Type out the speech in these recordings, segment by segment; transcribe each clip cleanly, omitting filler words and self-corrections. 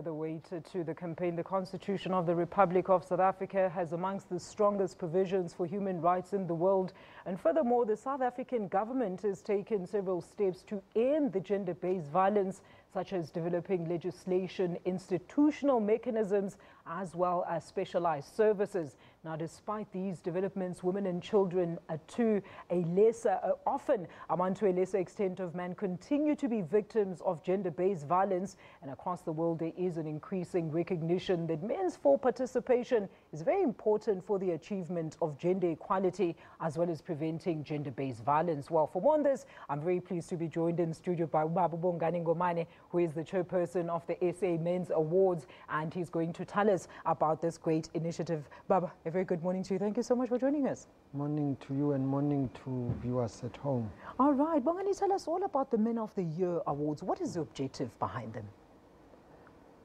further weight to the campaign. The Constitution of the Republic of South Africa has amongst the strongest provisions for human rights in the world. And furthermore, the South African government has taken several steps to end the gender-based violence, such as developing legislation, institutional mechanisms, as well as specialized services. Now, despite these developments, women and children often amount to a lesser extent of men, continue to be victims of gender-based violence. And across the world, there is an increasing recognition that men's full participation is very important for the achievement of gender equality, as well as preventing gender-based violence. Well, for more on this, I'm very pleased to be joined in studio by Ubaba Bongani Ngomane, who is the chairperson of the SA Men's Awards, and he's going to tell us about this great initiative. Baba, a very good morning to you. Thank you so much for joining us. Morning to you and morning to viewers at home. All right, Bongani, tell us all about the Men of the Year Awards. What is the objective behind them?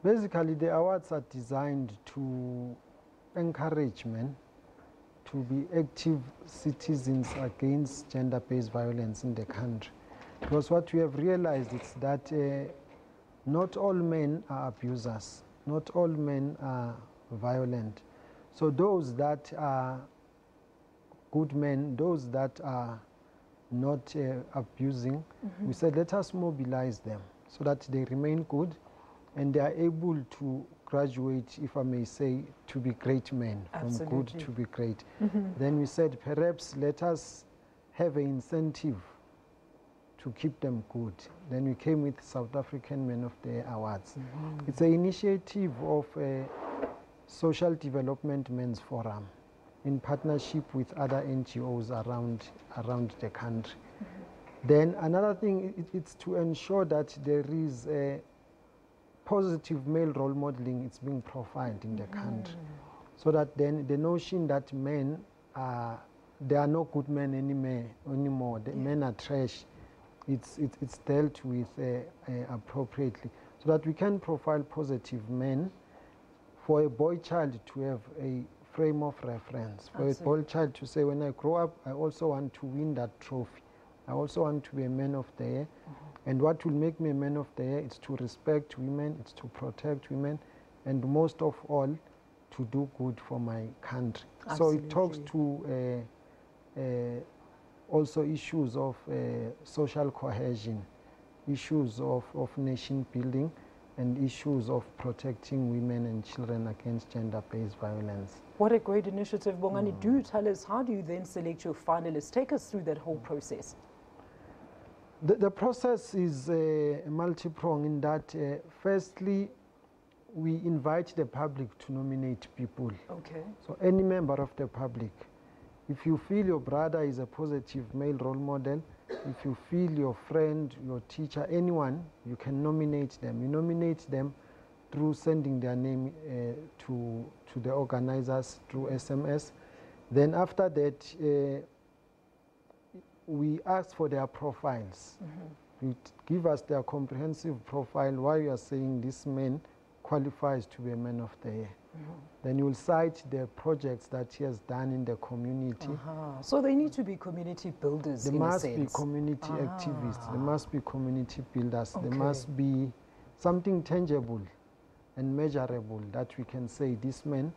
Basically, the awards are designed to encourage men to be active citizens against gender-based violence in the country. Because what we have realized is that not all men are abusers, not all men are violent. So those that are good men, those that are not abusing, we said let us mobilize them so that they remain good and they are able to graduate, if I may say, to be great men. Absolutely. From good to be great. Then we said perhaps let us have an incentive to keep them good. Then we came with South African Men of the Year Awards. It's an initiative of a Social Development Men's Forum in partnership with other NGOs around the country. Then another thing, it's to ensure that there is a positive male role modeling. It's being profiled in the country, so that then the notion that men there are no good men anymore. The men are trash. It's dealt with appropriately, so that we can profile positive men. For a boy child to have a frame of reference, for Absolutely. A boy child to say, when I grow up, I also want to win that trophy. I also want to be a man of the year. And what will make me a man of the year is to respect women, it's to protect women, and most of all, to do good for my country. Absolutely. So it talks to also issues of social cohesion, issues of nation building, and issues of protecting women and children against gender-based violence. What a great initiative, Bongani. Do tell us, how do you then select your finalists? Take us through that whole process. The process is multi-pronged in that, firstly, we invite the public to nominate people. Okay. So any member of the public, if you feel your brother is a positive male role model, if you feel your friend, your teacher, anyone, you can nominate them. You nominate them through sending their name to the organizers through SMS. Then after that, we ask for their profiles. You give us their comprehensive profile, why you are saying this man qualifies to be a man of the year. Then you will cite the projects that he has done in the community. So they need to be community builders. There must be community activists. There must be community builders. Okay. There must be something tangible and measurable that we can say this man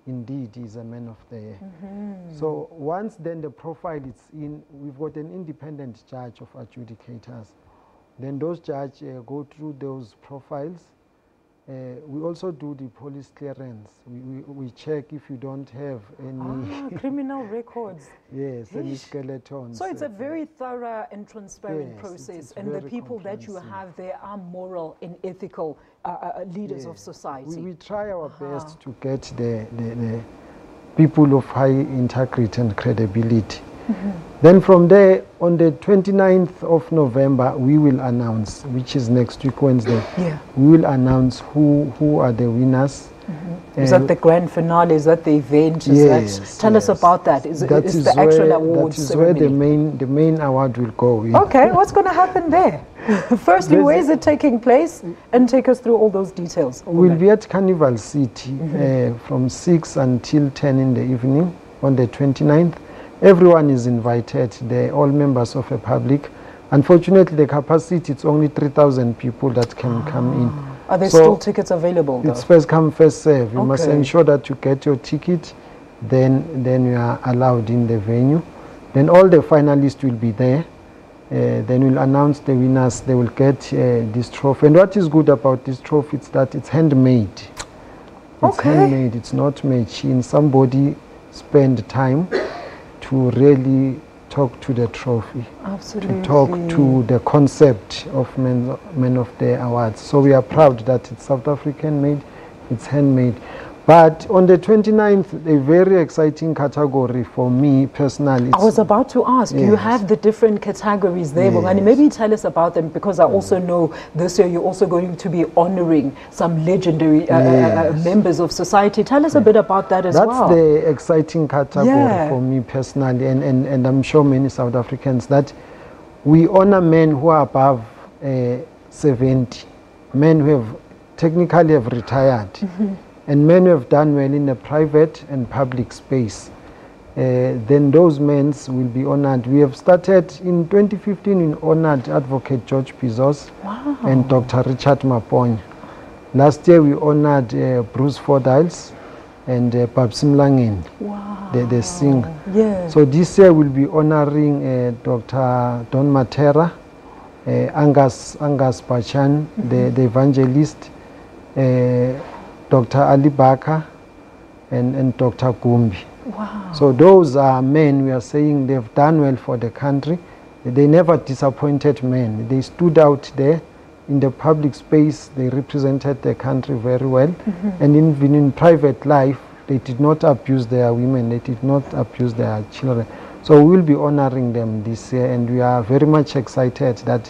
indeed is a man of the year. So once then the profile is in, we've got an independent judge of adjudicators. Then those judges go through those profiles. We also do the police clearance. We check if you don't have any criminal records. Yes, any skeletons. So it's a very thorough and transparent process, and the people that you have there are moral and ethical leaders of society. We try our best to get the people of high integrity and credibility. Then from there, on the 29th of November, we will announce, which is next week, Wednesday, we will announce who are the winners. Is that the grand finale? Is that the event? Tell us about that. Is the actual awards ceremony? That is where the main award will go. Okay, what's going to happen there? Firstly, where is it taking place? And take us through all those details. We'll be at Carnival City from 6 until 10 in the evening on the 29th. Everyone is invited, all members of the public. Unfortunately, the capacity, it's only 3,000 people that can come in. Are there still tickets available, though? It's first come, first serve. You must Okay. ensure that you get your ticket, then you are allowed in the venue. Then all the finalists will be there. Then we'll announce the winners. They will get this trophy. And what is good about this trophy is that it's handmade. It's handmade. It's not machine. Somebody spent time to really talk to the trophy. Absolutely. To talk to the concept of Men of the Awards. So we are proud that it's South African made. It's handmade. But on the 29th, a very exciting category for me personally. I was about to ask, you have the different categories there, Bongani. Maybe tell us about them, because I also know this year you're also going to be honoring some legendary members of society. Tell us a bit about that as well. That's the exciting category for me personally, and I'm sure many South Africans, that we honor men who are above 70, men who have technically have retired. And men who have done well in the private and public space. Then those men will be honored. We have started in 2015, we honored Advocate George Bizos and Dr. Richard Maponya. Last year we honored Bruce Fordyce and Babsim Langen, the singer. So this year we'll be honoring Dr. Don Matera, Angus Bachan, the evangelist, Dr. Ali Baka and Dr. Gumbi. So those are men, we are saying they've done well for the country. They never disappointed men. They stood out there in the public space. They represented the country very well. And even in private life, they did not abuse their women. They did not abuse their children. So we will be honoring them this year, and we are very much excited that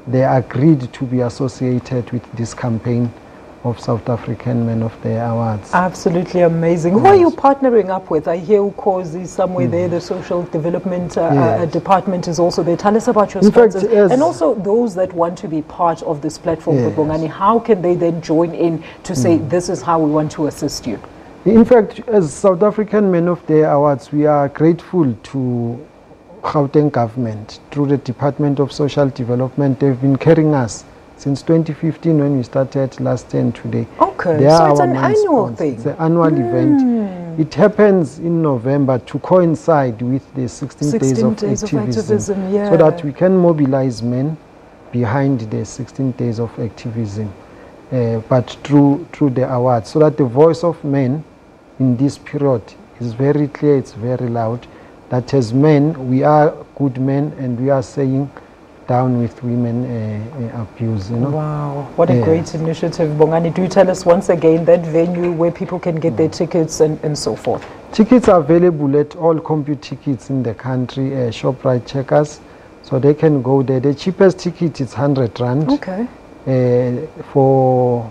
they agreed to be associated with this campaign of South African Men of the Awards. Absolutely amazing. Who are you partnering up with? I hear Ukozi is somewhere there, the social development department is also there. Tell us about your sponsors. And also those that want to be part of this platform, Bongani, how can they then join in to say, this is how we want to assist you? In fact, as South African Men of the Awards, we are grateful to Gauteng government through the Department of Social Development. They've been carrying us since 2015 when we started last year and today. So it's an annual thing. It's an annual event. It happens in November to coincide with the 16 days of activism, so that we can mobilize men behind the 16 days of activism, but through the awards, so that the voice of men in this period is very clear, it's very loud, that as men, we are good men, and we are saying down with women abuse. Wow, what a great initiative. Bongani, do tell us once again that venue where people can get their tickets and so forth. Tickets are available at all CompuTickets in the country, ShopRite Checkers, so they can go there. The cheapest ticket is 100 Rand. For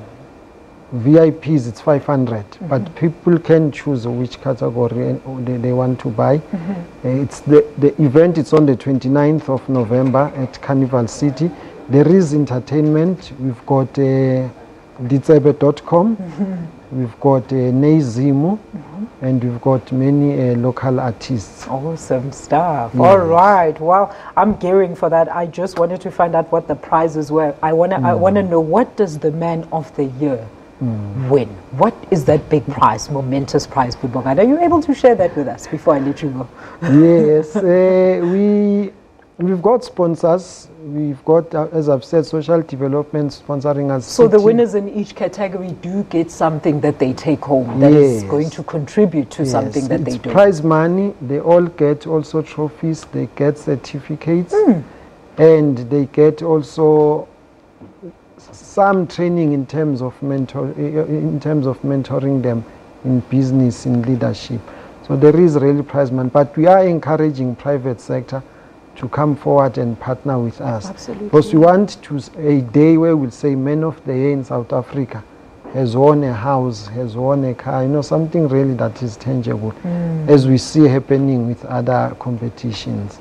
VIPs it's 500, but people can choose which category they want to buy. It's the event, it's on the 29th of November at Carnival City. There is entertainment. We've got ditsebe.com, we've got Neizimu, and we've got many local artists. Awesome stuff. All right. Well, I'm gearing for that. I just wanted to find out what the prizes were. I wanna know, what does the Man of the Year win? What is that big prize, momentous prize, Bongani? Are you able to share that with us before I let you go? Yes, we've got sponsors. We've got, as I've said, social development sponsoring us. So the winners in each category do get something that they take home that is going to contribute to something that they do. Prize money. They all get also trophies. They get certificates, and they get also some training in terms of mentoring them in business, in leadership. So there is really prize money, but we are encouraging private sector to come forward and partner with us. Absolutely. Because we want a day where we'll say Men of the Year in South Africa has won a house, has won a car, something really that is tangible, as we see happening with other competitions,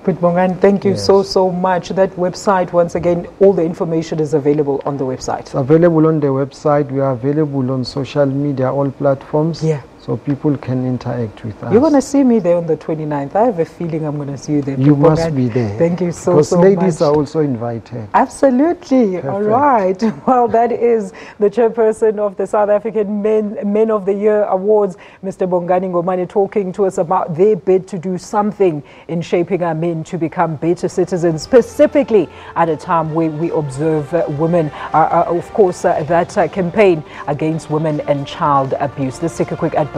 But Bongani, thank you so much. That website, once again, all the information is available on the website. It's available on the website. We are available on social media, all platforms. so people can interact with us. You're going to see me there on the 29th. I have a feeling I'm going to see you there. You must be there. Thank you so because much. ladies are also invited. Absolutely. Perfect. All right. Well, that is the chairperson of the South African Men of the Year Awards, Mr. Bongani Ngomane, talking to us about their bid to do something in shaping our men to become better citizens, specifically at a time where we observe women, of course, that campaign against women and child abuse. Let's take a quick ad break.